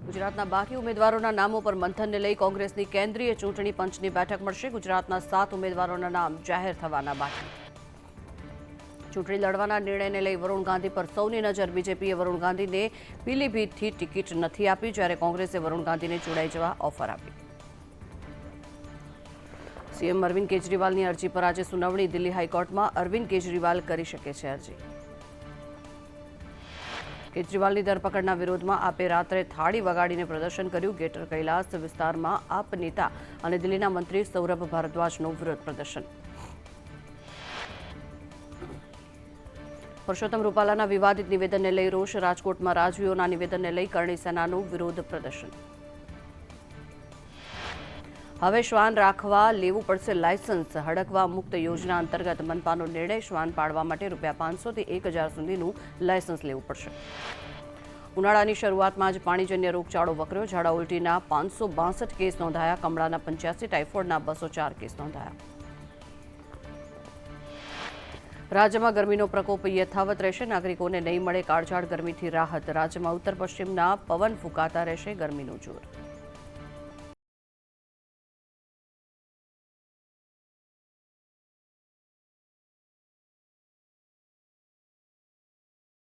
ગુજરાતના બાકી ઉમેદવારોના નામો પર મંથનને લઈ કોંગ્રેસની કેન્દ્રીય ચૂંટણી પંચની બેઠક મળશે. ગુજરાતના 7 ઉમેદવારોના નામ જાહેર થવાના બાકી. ચૂંટણી લડવાના નિર્ણયને લઈ વરુણ ગાંધી પર સૌની નજર. બીજેપીએ વરુણ ગાંધીને પીલીભીતથી ટિકિટ નથી આપી, જ્યારે કોંગ્રેસે વરુણ ગાંધીને જોડાઈ જવા ઓફર આપી. સીએમ અરવિંદ કેજરીવાલની અરજી પર આજે સુનાવણી. દિલ્હી હાઈકોર્ટમાં અરવિંદ કેજરીવાલ કરી શકે છે અરજી. કેજરીવાલની ધરપકડના વિરોધમાં આપે રાત્રે થાળી વગાડીને પ્રદર્શન કર્યું. ગેટર કૈલાસ વિસ્તારમાં આપ નેતા અને દિલ્હીના મંત્રી સૌરભ ભારદ્વાજનું વિરોધ પ્રદર્શન. પરસોત્તમ રૂપાલાના વિવાદિત નિવેદનને લઈ રોષ. રાજકોટમાં રાજવીઓના નિવેદનને લઈ કરણી સેનાનું વિરોધ પ્રદર્શન. હવે શ્વાન રાખવા લેવું પડશે લાયસન્સ. હડકવા મુક્ત યોજના અંતર્ગત મનપાનો નિર્ણય. શ્વાન પાળવા માટે ₹500 થી 1000 સુધીનું લાયસન્સ લેવું પડશે. ઉનાળાની શરૂઆતમાં જ પાણીજન્ય રોગચાળો વકર્યો. ઝાડા ઉલટીના 562 કેસ નોંધાયા. કમળાના 85, ટાઇફોઇડના 204 કેસ નોંધાયા. રાજ્યમાં ગરમીનો પ્રકોપ યથાવત રહેશે. નાગરિકોને નહીં મળે કાળઝાળ ગરમીથી રાહત. રાજ્યમાં ઉત્તર પશ્ચિમના પવન ફૂંકાતા રહેશે ગરમીનું જોર.